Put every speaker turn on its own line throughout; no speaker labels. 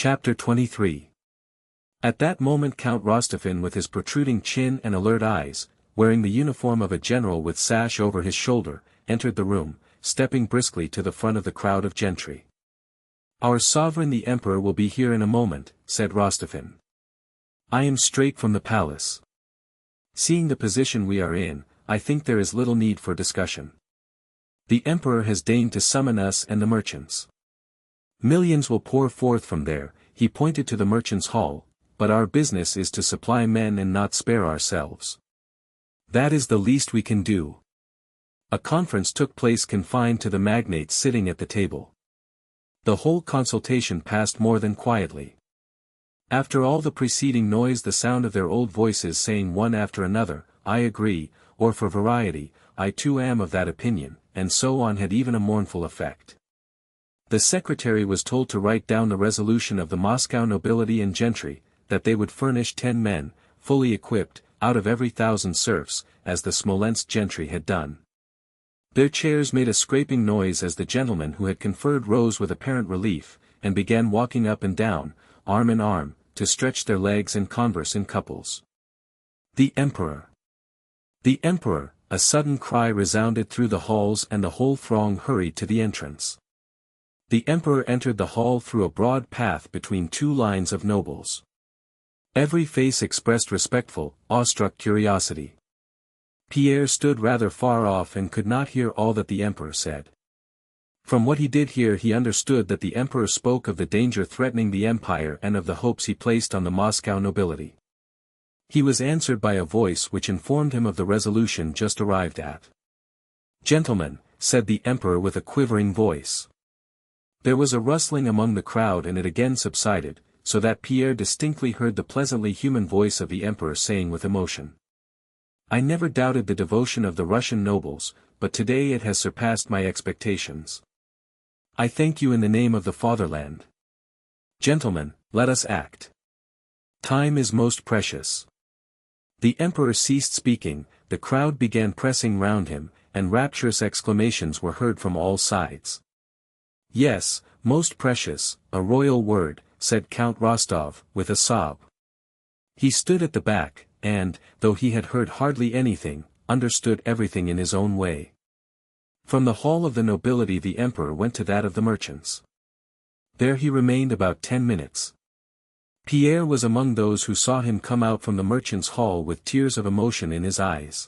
Chapter 23. At that moment Count Rostophin with his protruding chin and alert eyes, wearing the uniform of a general with sash over his shoulder, entered the room, stepping briskly to the front of the crowd of gentry. "Our sovereign the Emperor will be here in a moment," said Rostophin. "I am straight from the palace. Seeing the position we are in, I think there is little need for discussion. The Emperor has deigned to summon us and the merchants. Millions will pour forth from there," he pointed to the merchants' hall, "but our business is to supply men and not spare ourselves. That is the least we can do." A conference took place confined to the magnates sitting at the table. The whole consultation passed more than quietly. After all the preceding noise, the sound of their old voices saying one after another, "I agree," or for variety, "I too am of that opinion," and so on had even a mournful effect. The secretary was told to write down the resolution of the Moscow nobility and gentry, that they would furnish 10 men, fully equipped, out of every 1,000 serfs, as the Smolensk gentry had done. Their chairs made a scraping noise as the gentlemen who had conferred rose with apparent relief, and began walking up and down, arm in arm, to stretch their legs and converse in couples. "The Emperor! The Emperor!" A sudden cry resounded through the halls and the whole throng hurried to the entrance. The Emperor entered the hall through a broad path between two lines of nobles. Every face expressed respectful, awestruck curiosity. Pierre stood rather far off and could not hear all that the Emperor said. From what he did hear he understood that the Emperor spoke of the danger threatening the empire and of the hopes he placed on the Moscow nobility. He was answered by a voice which informed him of the resolution just arrived at. "Gentlemen," said the Emperor with a quivering voice. There was a rustling among the crowd and it again subsided, so that Pierre distinctly heard the pleasantly human voice of the Emperor saying with emotion, "I never doubted the devotion of the Russian nobles, but today it has surpassed my expectations. I thank you in the name of the fatherland. Gentlemen, let us act. Time is most precious." The Emperor ceased speaking, the crowd began pressing round him, and rapturous exclamations were heard from all sides. "Yes, most precious, a royal word," said Count Rostov, with a sob. He stood at the back, and, though he had heard hardly anything, understood everything in his own way. From the hall of the nobility the Emperor went to that of the merchants. There he remained about 10 minutes. Pierre was among those who saw him come out from the merchants' hall with tears of emotion in his eyes.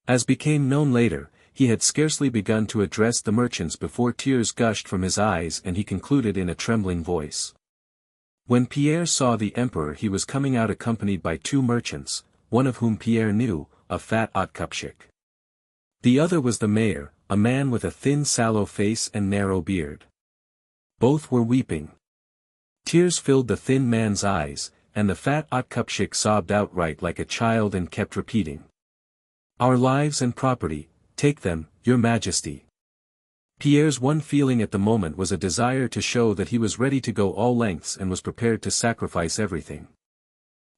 As became known later, he had scarcely begun to address the merchants before tears gushed from his eyes and he concluded in a trembling voice. When Pierre saw the Emperor he was coming out accompanied by 2 merchants, one of whom Pierre knew, a fat otkupshik. The other was the mayor, a man with a thin sallow face and narrow beard. Both were weeping. Tears filled the thin man's eyes, and the fat otkupshik sobbed outright like a child and kept repeating, "Our lives and property, take them, your majesty." Pierre's one feeling at the moment was a desire to show that he was ready to go all lengths and was prepared to sacrifice everything.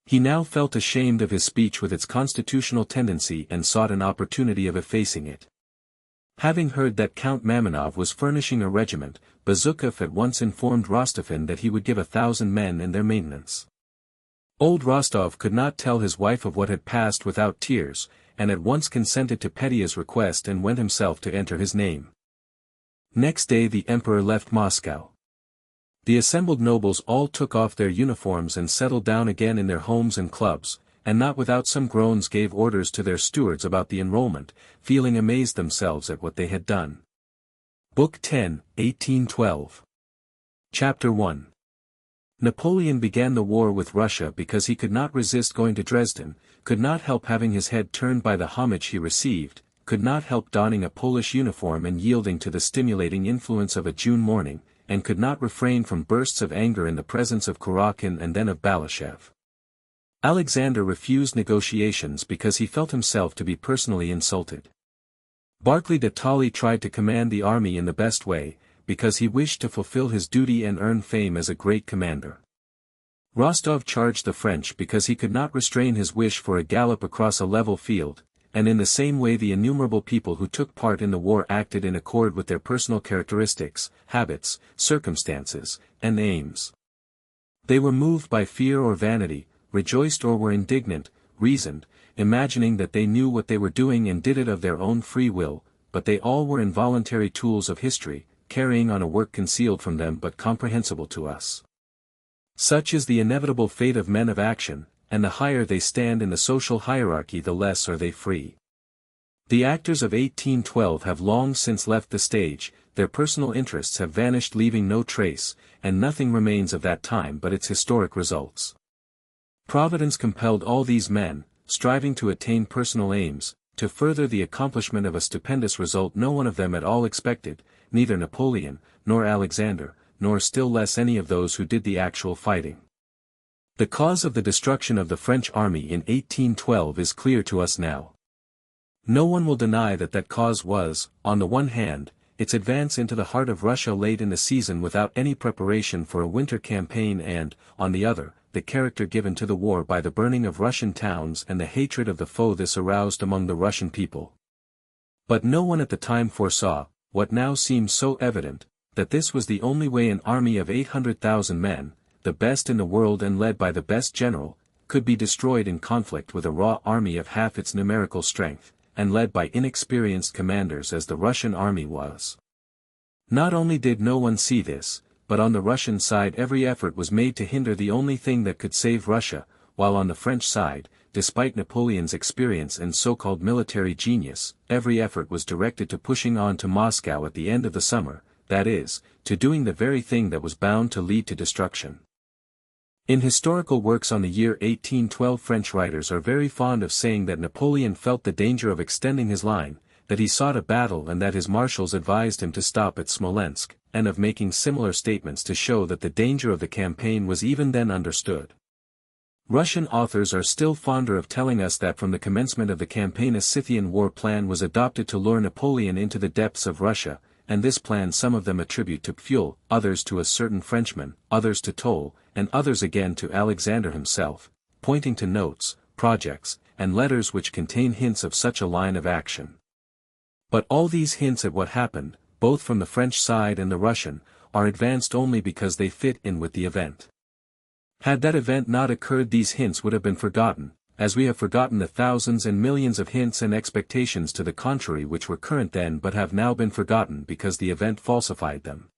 He now felt ashamed of his speech with its constitutional tendency and sought an opportunity of effacing it. Having heard that Count Mamonov was furnishing a regiment, Bezukov at once informed Rostophin that he would give 1,000 men and their maintenance. Old Rostov could not tell his wife of what had passed without tears, and at once consented to Petya's request and went himself to enter his name. Next day the Emperor left Moscow. The assembled nobles all took off their uniforms and settled down again in their homes and clubs, and not without some groans gave orders to their stewards about the enrollment, feeling amazed themselves at what they had done. Book 10, 1812. Chapter 1. Napoleon began the war with Russia because he could not resist going to Dresden, could not help having his head turned by the homage he received, could not help donning a Polish uniform and yielding to the stimulating influence of a June morning, and could not refrain from bursts of anger in the presence of Kurakhin and then of Balashev. Alexander refused negotiations because he felt himself to be personally insulted. Barclay de Tolly tried to command the army in the best way, because he wished to fulfill his duty and earn fame as a great commander. Rostov charged the French because he could not restrain his wish for a gallop across a level field, and in the same way the innumerable people who took part in the war acted in accord with their personal characteristics, habits, circumstances, and aims. They were moved by fear or vanity, rejoiced or were indignant, reasoned, imagining that they knew what they were doing and did it of their own free will, but they all were involuntary tools of history, carrying on a work concealed from them but comprehensible to us. Such is the inevitable fate of men of action, and the higher they stand in the social hierarchy the less are they free. The actors of 1812 have long since left the stage, their personal interests have vanished leaving no trace, and nothing remains of that time but its historic results. Providence compelled all these men, striving to attain personal aims, to further the accomplishment of a stupendous result no one of them at all expected, neither Napoleon, nor Alexander, nor still less any of those who did the actual fighting. The cause of the destruction of the French army in 1812 is clear to us now. No one will deny that that cause was, on the one hand, its advance into the heart of Russia late in the season without any preparation for a winter campaign and, on the other, the character given to the war by the burning of Russian towns and the hatred of the foe this aroused among the Russian people. But no one at the time foresaw, what now seems so evident, that this was the only way an army of 800,000 men, the best in the world and led by the best general, could be destroyed in conflict with a raw army of half its numerical strength, and led by inexperienced commanders as the Russian army was. Not only did no one see this, but on the Russian side every effort was made to hinder the only thing that could save Russia, while on the French side, despite Napoleon's experience and so-called military genius, every effort was directed to pushing on to Moscow at the end of the summer, that is, to doing the very thing that was bound to lead to destruction. In historical works on the year 1812 French writers are very fond of saying that Napoleon felt the danger of extending his line, that he sought a battle and that his marshals advised him to stop at Smolensk, and of making similar statements to show that the danger of the campaign was even then understood. Russian authors are still fonder of telling us that from the commencement of the campaign a Scythian war plan was adopted to lure Napoleon into the depths of Russia, and this plan some of them attribute to Pfuel, others to a certain Frenchman, others to Toll, and others again to Alexander himself, pointing to notes, projects, and letters which contain hints of such a line of action. But all these hints at what happened, both from the French side and the Russian, are advanced only because they fit in with the event. Had that event not occurred these hints would have been forgotten, as we have forgotten the thousands and millions of hints and expectations to the contrary which were current then but have now been forgotten because the event falsified them.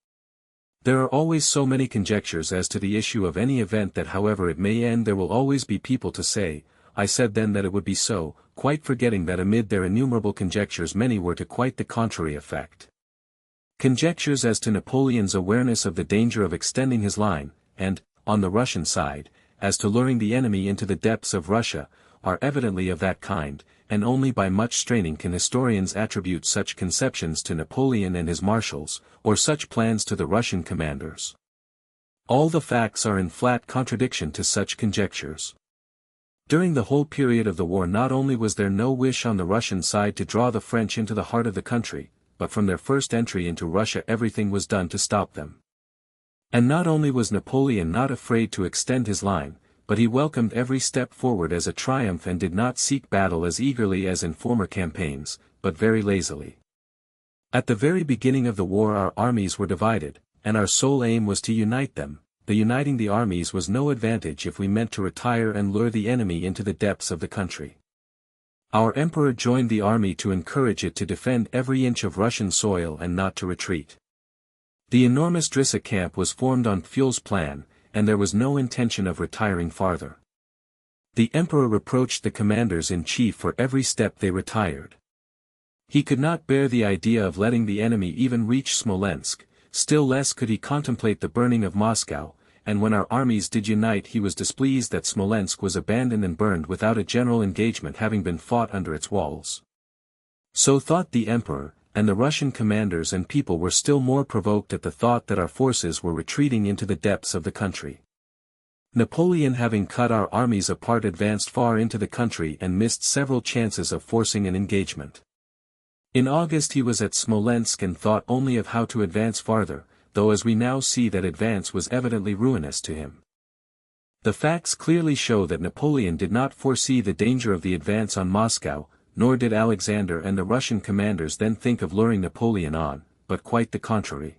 There are always so many conjectures as to the issue of any event that however it may end there will always be people to say, I said then that it would be so, quite forgetting that amid their innumerable conjectures many were to quite the contrary effect. Conjectures as to Napoleon's awareness of the danger of extending his line, and, on the Russian side, as to luring the enemy into the depths of Russia, are evidently of that kind, and only by much straining can historians attribute such conceptions to Napoleon and his marshals, or such plans to the Russian commanders. All the facts are in flat contradiction to such conjectures. During the whole period of the war not only was there no wish on the Russian side to draw the French into the heart of the country, but from their first entry into Russia everything was done to stop them. And not only was Napoleon not afraid to extend his line, but he welcomed every step forward as a triumph and did not seek battle as eagerly as in former campaigns, but very lazily. At the very beginning of the war our armies were divided, and our sole aim was to unite them. The uniting the armies was no advantage if we meant to retire and lure the enemy into the depths of the country. Our emperor joined the army to encourage it to defend every inch of Russian soil and not to retreat. The enormous Drissa camp was formed on Pfuel's plan, and there was no intention of retiring farther. The emperor reproached the commanders-in-chief for every step they retired. He could not bear the idea of letting the enemy even reach Smolensk, still less could he contemplate the burning of Moscow, and when our armies did unite he was displeased that Smolensk was abandoned and burned without a general engagement having been fought under its walls. So thought the emperor, and the Russian commanders and people were still more provoked at the thought that our forces were retreating into the depths of the country. Napoleon having cut our armies apart advanced far into the country and missed several chances of forcing an engagement. In August he was at Smolensk and thought only of how to advance farther, though as we now see that advance was evidently ruinous to him. The facts clearly show that Napoleon did not foresee the danger of the advance on Moscow, nor did Alexander and the Russian commanders then think of luring Napoleon on, but quite the contrary.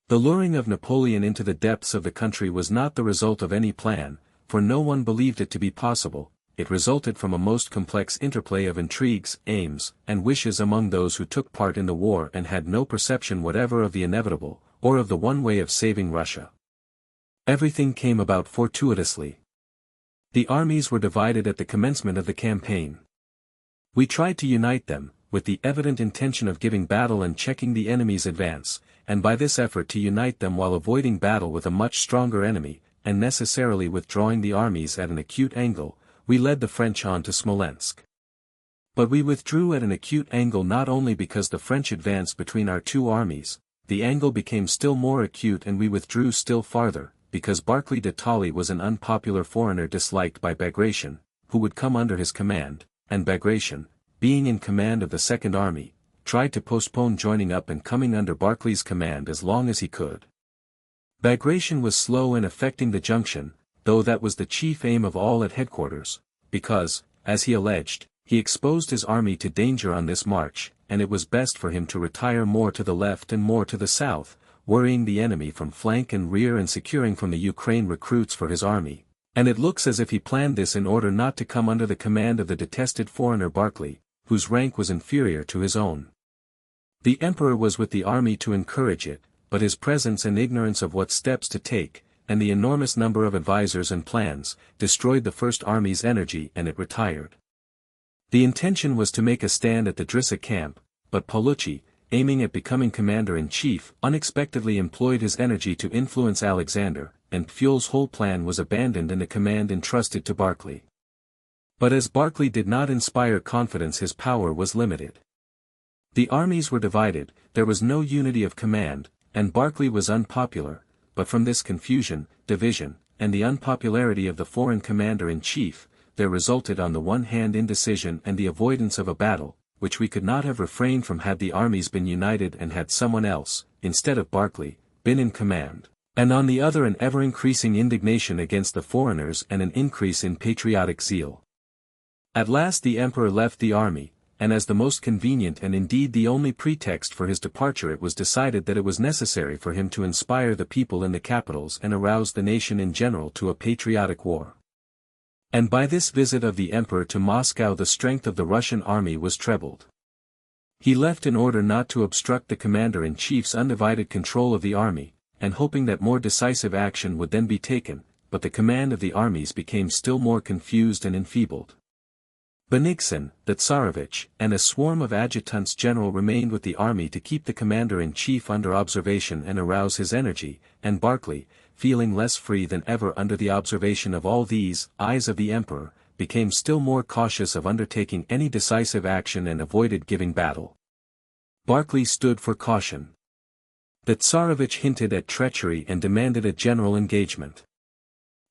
The luring of Napoleon into the depths of the country was not the result of any plan, for no one believed it to be possible. It resulted from a most complex interplay of intrigues, aims, and wishes among those who took part in the war and had no perception whatever of the inevitable, or of the one way of saving Russia. Everything came about fortuitously. The armies were divided at the commencement of the campaign. We tried to unite them, with the evident intention of giving battle and checking the enemy's advance, and by this effort to unite them while avoiding battle with a much stronger enemy, and necessarily withdrawing the armies at an acute angle, we led the French on to Smolensk. But we withdrew at an acute angle not only because the French advanced between our two armies, the angle became still more acute and we withdrew still farther, because Barclay de Tolly was an unpopular foreigner disliked by Bagration, who would come under his command, and Bagration, being in command of the Second Army, tried to postpone joining up and coming under Barclay's command as long as he could. Bagration was slow in effecting the junction, though that was the chief aim of all at headquarters, because, as he alleged, he exposed his army to danger on this march, and it was best for him to retire more to the left and more to the south, worrying the enemy from flank and rear and securing from the Ukraine recruits for his army, and it looks as if he planned this in order not to come under the command of the detested foreigner Barclay, whose rank was inferior to his own. The emperor was with the army to encourage it, but his presence and ignorance of what steps to take, and the enormous number of advisors and plans, destroyed the First Army's energy and it retired. The intention was to make a stand at the Drissa camp, but Paulucci, aiming at becoming commander-in-chief, unexpectedly employed his energy to influence Alexander, and Pfuel's whole plan was abandoned and the command entrusted to Barclay. But as Barclay did not inspire confidence, his power was limited. The armies were divided, there was no unity of command, and Barclay was unpopular, but from this confusion, division, and the unpopularity of the foreign commander-in-chief, there resulted on the one hand indecision and the avoidance of a battle, which we could not have refrained from had the armies been united and had someone else, instead of Barclay, been in command, and on the other an ever-increasing indignation against the foreigners and an increase in patriotic zeal. At last the emperor left the army, and as the most convenient and indeed the only pretext for his departure it was decided that it was necessary for him to inspire the people in the capitals and arouse the nation in general to a patriotic war. And by this visit of the emperor to Moscow the strength of the Russian army was trebled. He left in order not to obstruct the commander-in-chief's undivided control of the army, and hoping that more decisive action would then be taken, but the command of the armies became still more confused and enfeebled. Benigsen, the Tsarevich, and a swarm of adjutants general remained with the army to keep the commander-in-chief under observation and arouse his energy, and Barclay, feeling less free than ever under the observation of all these eyes of the emperor, became still more cautious of undertaking any decisive action and avoided giving battle. Barclay stood for caution. The Tsarevich hinted at treachery and demanded a general engagement.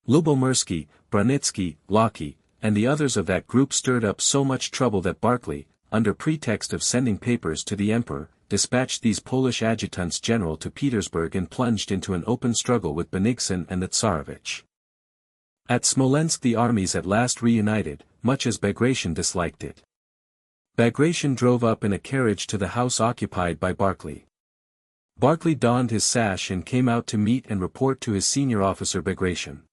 Lubomirsky, Brunitsky, Locke, and the others of that group stirred up so much trouble that Barclay, under pretext of sending papers to the emperor, dispatched these Polish adjutants general to Petersburg and plunged into an open struggle with Benigsen and the Tsarevich. At Smolensk the armies at last reunited, much as Bagration disliked it. Bagration drove up in a carriage to the house occupied by Barclay. Barclay donned his sash and came out to meet and report to his senior officer Bagration.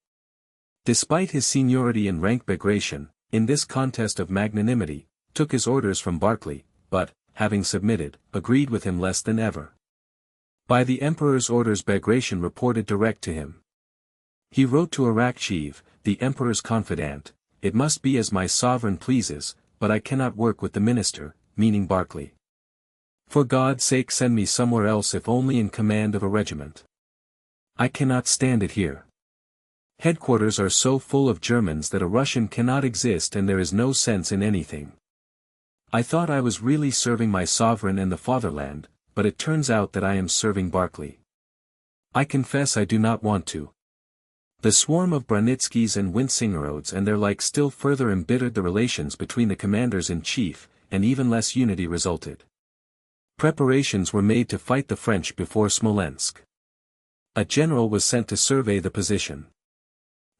Despite his seniority and rank, Bagration, in this contest of magnanimity, took his orders from Barclay, but, having submitted, agreed with him less than ever. By the emperor's orders Bagration reported direct to him. He wrote to Arakcheev, the emperor's confidant, "It must be as my sovereign pleases, but I cannot work with the minister," meaning Barclay. "For God's sake send me somewhere else if only in command of a regiment. I cannot stand it here. Headquarters are so full of Germans that a Russian cannot exist and there is no sense in anything. I thought I was really serving my sovereign and the fatherland, but it turns out that I am serving Barclay. I confess I do not want to." The swarm of Brunitskys and Wintzingerodes and their like still further embittered the relations between the commanders-in-chief, and even less unity resulted. Preparations were made to fight the French before Smolensk. A general was sent to survey the position.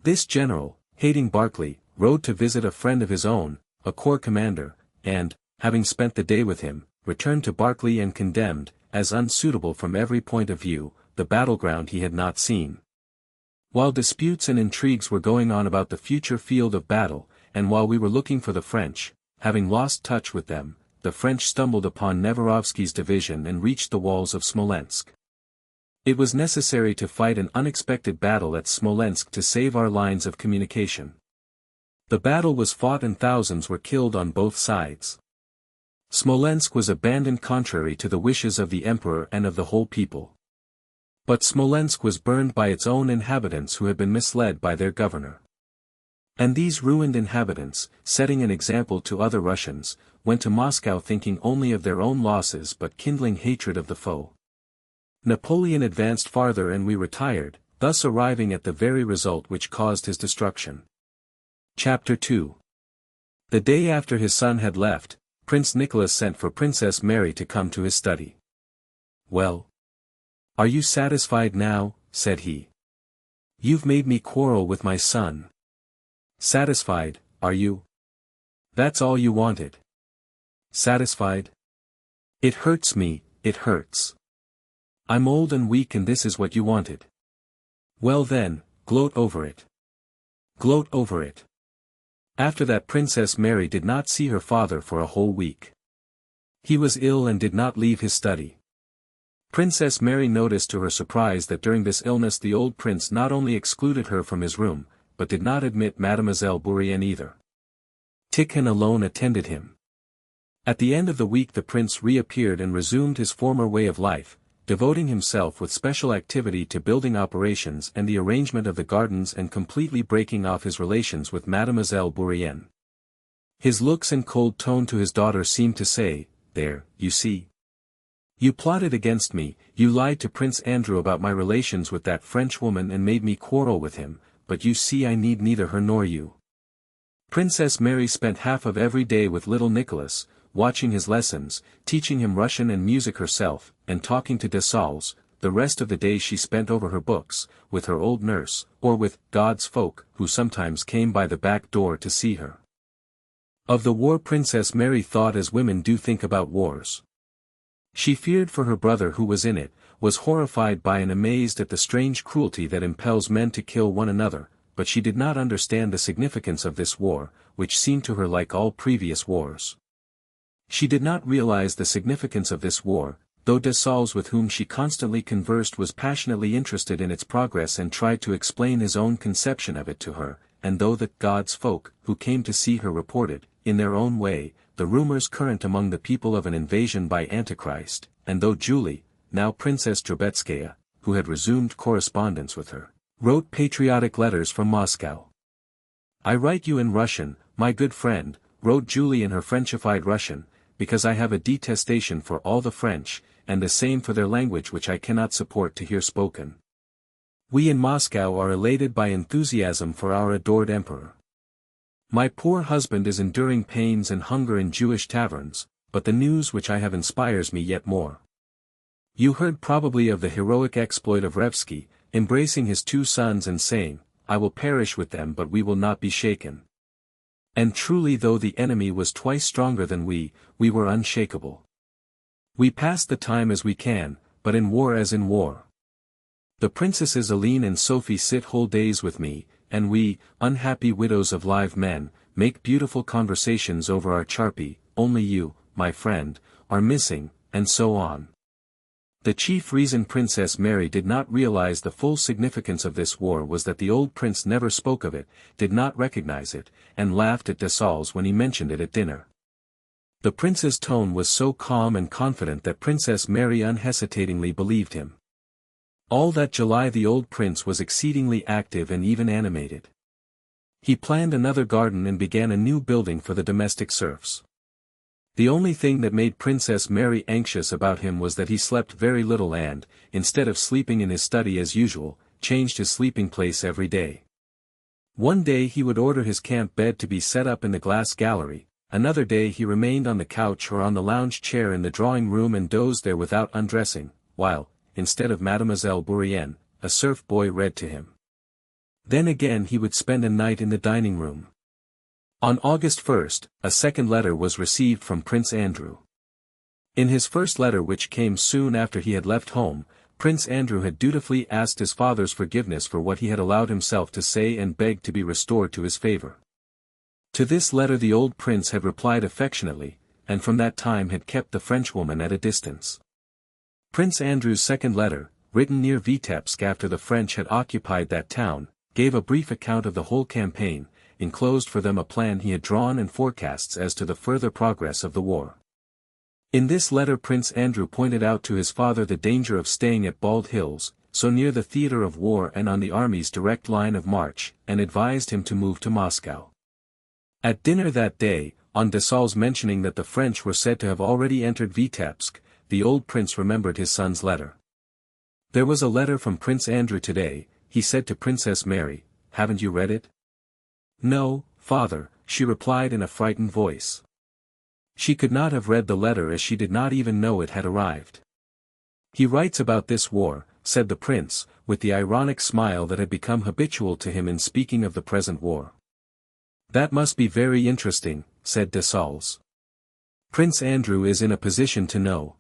This general, hating Barclay, rode to visit a friend of his own, a corps commander, and, having spent the day with him, returned to Barclay and condemned, as unsuitable from every point of view, the battleground he had not seen. While disputes and intrigues were going on about the future field of battle, and while we were looking for the French, having lost touch with them, the French stumbled upon Neverovsky's division and reached the walls of Smolensk. It was necessary to fight an unexpected battle at Smolensk to save our lines of communication. The battle was fought and thousands were killed on both sides. Smolensk was abandoned contrary to the wishes of the emperor and of the whole people. But Smolensk was burned by its own inhabitants who had been misled by their governor. And these ruined inhabitants, setting an example to other Russians, went to Moscow thinking only of their own losses but kindling hatred of the foe. Napoleon advanced farther and we retired, thus arriving at the very result which caused his destruction. Chapter 2. The day after his son had left, Prince Nicholas sent for Princess Mary to come to his study. "Well? Are you satisfied now?" said he. "You've made me quarrel with my son. Satisfied, are you? That's all you wanted. Satisfied? It hurts me, it hurts. I'm old and weak and this is what you wanted. Well then, gloat over it. Gloat over it." After that Princess Mary did not see her father for a whole week. He was ill and did not leave his study. Princess Mary noticed to her surprise that during this illness the old prince not only excluded her from his room, but did not admit Mademoiselle Bourienne either. Tikhon alone attended him. At the end of the week the prince reappeared and resumed his former way of life, devoting himself with special activity to building operations and the arrangement of the gardens and completely breaking off his relations with Mademoiselle Bourienne. His looks and cold tone to his daughter seemed to say, "There, you see. You plotted against me, you lied to Prince Andrew about my relations with that French woman and made me quarrel with him, but you see I need neither her nor you." Princess Mary spent half of every day with little Nicholas, watching his lessons, teaching him Russian and music herself, and talking to Dessalles. The rest of the day she spent over her books, with her old nurse, or with God's folk, who sometimes came by the back door to see her. Of the war Princess Mary thought as women do think about wars. She feared for her brother who was in it, was horrified by and amazed at the strange cruelty that impels men to kill one another, but she did not understand the significance of this war, which seemed to her like all previous wars. She did not realize the significance of this war, though Dessalles with whom she constantly conversed was passionately interested in its progress and tried to explain his own conception of it to her, and though the God's folk who came to see her reported, in their own way, the rumors current among the people of an invasion by Antichrist, and though Julie, now Princess Drobetskaya, who had resumed correspondence with her, wrote patriotic letters from Moscow. "I write you in Russian, my good friend," wrote Julie in her Frenchified Russian, "because I have a detestation for all the French, and the same for their language which I cannot support to hear spoken. We in Moscow are elated by enthusiasm for our adored emperor. My poor husband is enduring pains and hunger in Jewish taverns, but the news which I have inspires me yet more. You heard probably of the heroic exploit of Revsky, embracing his 2 sons and saying, 'I will perish with them but we will not be shaken.' And truly though the enemy was twice stronger than we were unshakable. We pass the time as we can, but in war as in war. The princesses Aline and Sophie sit whole days with me, and we, unhappy widows of live men, make beautiful conversations over our charpie, only you, my friend, are missing, and so on." The chief reason Princess Mary did not realize the full significance of this war was that the old prince never spoke of it, did not recognize it, and laughed at Dessalles when he mentioned it at dinner. The prince's tone was so calm and confident that Princess Mary unhesitatingly believed him. All that July the old prince was exceedingly active and even animated. He planned another garden and began a new building for the domestic serfs. The only thing that made Princess Mary anxious about him was that he slept very little and, instead of sleeping in his study as usual, changed his sleeping place every day. One day he would order his camp bed to be set up in the glass gallery, another day he remained on the couch or on the lounge chair in the drawing room and dozed there without undressing, while, instead of Mademoiselle Bourienne, a serf boy read to him. Then again he would spend a night in the dining room. On August 1st, a second letter was received from Prince Andrew. In his first letter which came soon after he had left home, Prince Andrew had dutifully asked his father's forgiveness for what he had allowed himself to say and begged to be restored to his favor. To this letter the old prince had replied affectionately, and from that time had kept the Frenchwoman at a distance. Prince Andrew's second letter, written near Vitebsk after the French had occupied that town, gave a brief account of the whole campaign, enclosed for them a plan he had drawn and forecasts as to the further progress of the war. In this letter Prince Andrew pointed out to his father the danger of staying at Bald Hills, so near the theater of war and on the army's direct line of march, and advised him to move to Moscow. At dinner that day, on Desaulles mentioning that the French were said to have already entered Vitebsk, the old prince remembered his son's letter. "There was a letter from Prince Andrew today," he said to Princess Mary, "haven't you read it?" "No, father," she replied in a frightened voice. She could not have read the letter as she did not even know it had arrived. "He writes about this war," said the prince, with the ironic smile that had become habitual to him in speaking of the present war. "That must be very interesting," said Desaulles. "Prince Andrew is in a position to know."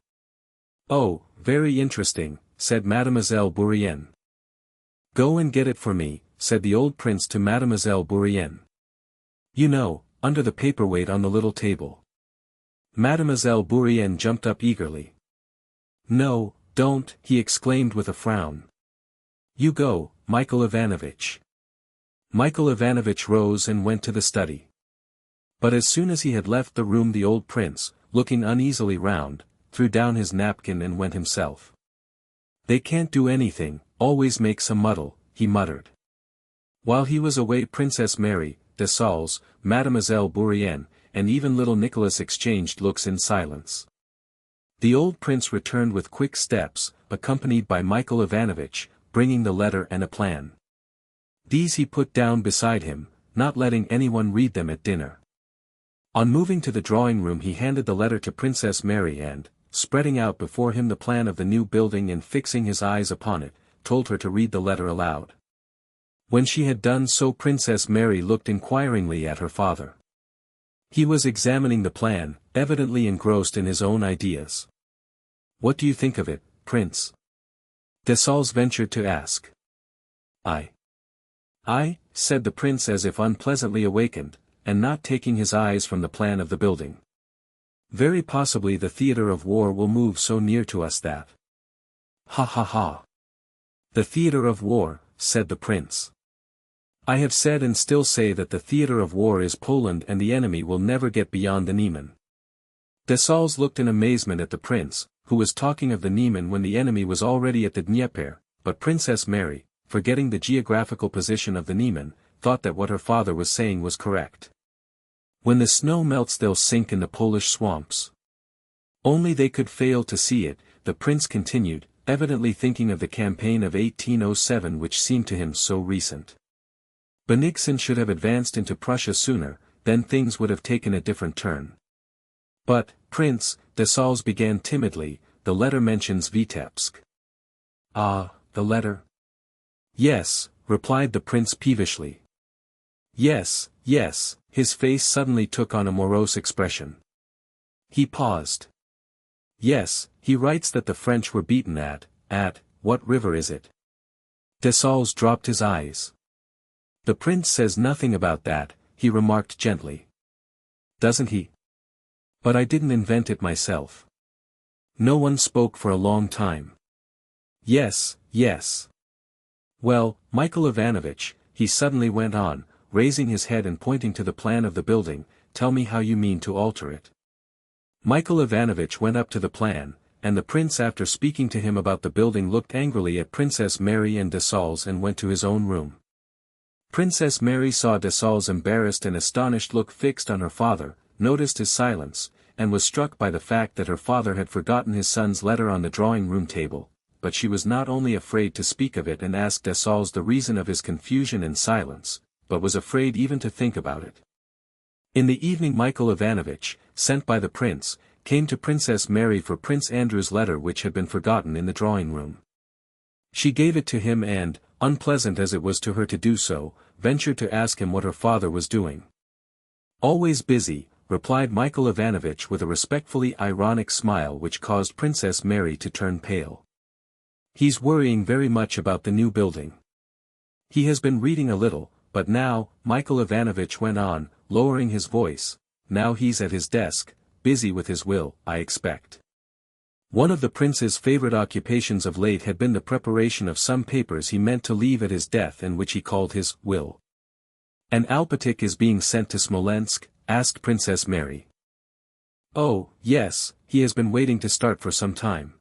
"Oh, very interesting," said Mademoiselle Bourienne. "Go and get it for me," said the old prince to Mademoiselle Bourienne. "You know, under the paperweight on the little table." Mademoiselle Bourienne jumped up eagerly. "No, don't," he exclaimed with a frown. "You go, Michael Ivanovich." Michael Ivanovich rose and went to the study. But as soon as he had left the room the old prince, looking uneasily round, threw down his napkin and went himself. "They can't do anything, always make some muddle," he muttered. While he was away Princess Mary, Desaulles, Mademoiselle Bourienne, and even little Nicholas exchanged looks in silence. The old prince returned with quick steps, accompanied by Michael Ivanovich, bringing the letter and a plan. These he put down beside him, not letting anyone read them at dinner. On moving to the drawing room he handed the letter to Princess Mary and, spreading out before him the plan of the new building and fixing his eyes upon it, told her to read the letter aloud. When she had done so Princess Mary looked inquiringly at her father. He was examining the plan, evidently engrossed in his own ideas. "What do you think of it, Prince?" Desaulles ventured to ask. I, said the prince as if unpleasantly awakened, and not taking his eyes from the plan of the building. "Very possibly the theater of war will move so near to us that." "Ha ha ha. The theater of war," said the prince. "I have said and still say that the theater of war is Poland and the enemy will never get beyond the Niemen." Desaulles looked in amazement at the prince, who was talking of the Niemen when the enemy was already at the Dnieper, but Princess Mary, forgetting the geographical position of the Niemen, thought that what her father was saying was correct. "When the snow melts they'll sink in the Polish swamps." Only they could fail to see it, the prince continued, evidently thinking of the campaign of 1807 which seemed to him so recent. "Bennigsen should have advanced into Prussia sooner, then things would have taken a different turn." "But, Prince," Desaulles began timidly, "the letter mentions Vitebsk." "Ah, the letter?" "Yes," replied the prince peevishly. Yes, his face suddenly took on a morose expression. He paused. "Yes, he writes that the French were beaten at, what river is it?" Desaulles dropped his eyes. "The prince says nothing about that," he remarked gently. "Doesn't he? But I didn't invent it myself." No one spoke for a long time. Yes. "Well, Michael Ivanovich," he suddenly went on, raising his head and pointing to the plan of the building, "tell me how you mean to alter it." Michael Ivanovich went up to the plan, and the prince after speaking to him about the building looked angrily at Princess Mary and Desaulles and went to his own room. Princess Mary saw Desaulles' embarrassed and astonished look fixed on her father, noticed his silence, and was struck by the fact that her father had forgotten his son's letter on the drawing-room table, but she was not only afraid to speak of it and ask Desaulles the reason of his confusion and silence, but was afraid even to think about it. In the evening Michael Ivanovich, sent by the prince, came to Princess Mary for Prince Andrew's letter which had been forgotten in the drawing-room. She gave it to him and, unpleasant as it was to her to do so, ventured to ask him what her father was doing. "Always busy," replied Michael Ivanovich with a respectfully ironic smile which caused Princess Mary to turn pale. He's worrying very much about the new building. He has been reading a little, but now, Michael Ivanovich went on, lowering his voice, now he's at his desk, busy with his will, I expect. One of the prince's favorite occupations of late had been the preparation of some papers he meant to leave at his death and which he called his will. And Alpatych is being sent to Smolensk? Asked Princess Mary. Oh, yes, he has been waiting to start for some time.